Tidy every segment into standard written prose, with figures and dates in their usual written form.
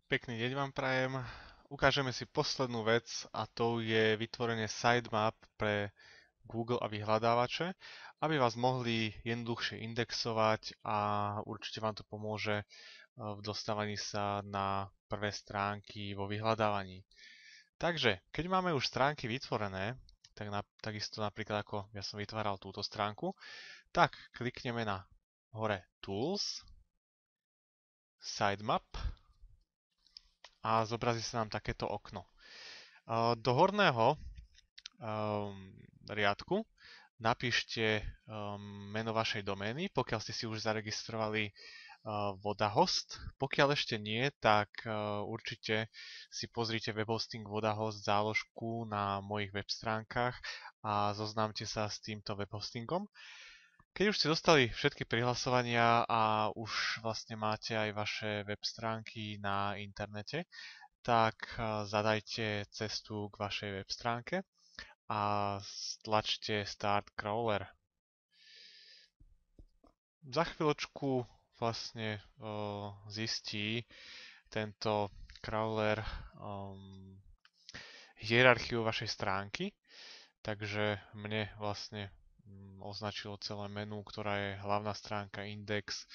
Pekný deň vám prajem. Ukážeme si poslednú vec a to je vytvorenie sitemap pre Google a vyhľadávače, aby vás mohli jednoduchšie indexovať a určite vám to pomôže v dostávaní sa na prvé stránky vo vyhľadávaní. Takže, keď máme už stránky vytvorené, takisto napríklad ako ja som vytváral túto stránku, tak klikneme na hore Tools, Sitemap a zobrazí sa nám takéto okno. Do horného riadku napíšte meno vašej domény, pokiaľ ste si už zaregistrovali Vodahost. Pokiaľ ešte nie, tak určite si pozrite webhosting Vodahost záložku na mojich web stránkach a zoznámte sa s týmto webhostingom. Keď už ste dostali všetky prihlasovania a už vlastne máte aj vaše web stránky na internete, tak zadajte cestu k vašej web stránke a stlačte Start Crawler. Za chvíľočku vlastne zistí tento crawler hierarchiu vašej stránky, takže mne vlastne označilo celé menu, ktorá je hlavná stránka, index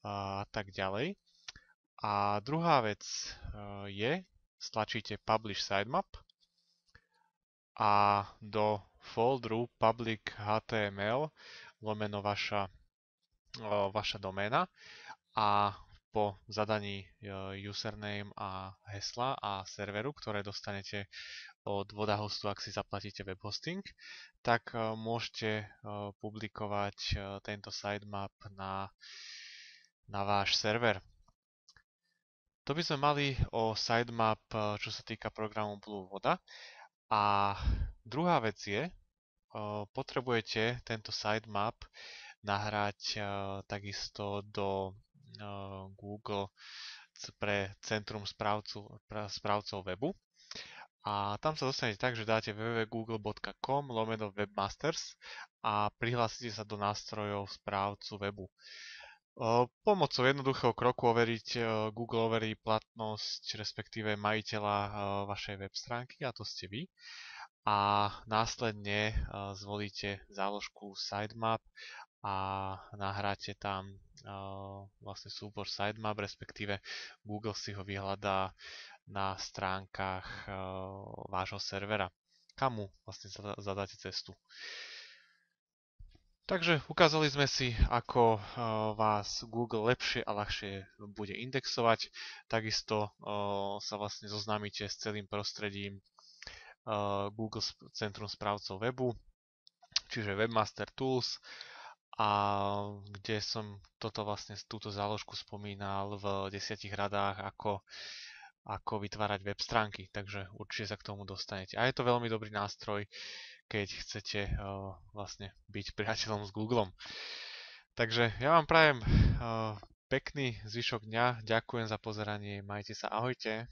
a tak ďalej. A druhá vec je, stlačíte Publish Sitemap a do folderu public HTML lomeno vaša doména a po zadaní username a hesla a serveru, ktoré dostanete od Vodahostu, ak si zaplatíte webhosting, tak môžete publikovať tento sitemap na váš server. To by sme mali o sitemap, čo sa týka programu Blue Voda. A druhá vec je, potrebujete tento sitemap nahrať takisto do Google pre centrum správcov webu. A tam sa dostanete tak, že dáte www.google.com/webmasters a prihlásite sa do nástrojov správcu webu. Pomocou jednoduchého kroku Google overí platnosť, respektíve majiteľa vašej web stránky, a to ste vy. A následne zvolíte záložku Sitemap a nahráte tam vlastne súbor Sitemap, respektíve Google si ho vyhľadá na stránkach vášho servera, kam mu vlastne zadáte cestu. Takže ukázali sme si, ako vás Google lepšie a ľahšie bude indexovať. Takisto sa vlastne zoznámite s celým prostredím Google Centrum správcov webu, čiže Webmaster Tools, a kde som túto záložku spomínal v 10 radách, ako vytvárať web stránky, takže určite sa k tomu dostanete. A je to veľmi dobrý nástroj, keď chcete vlastne byť priateľom s Googlom. Takže ja vám prajem pekný zvyšok dňa, ďakujem za pozeranie, majte sa, ahojte.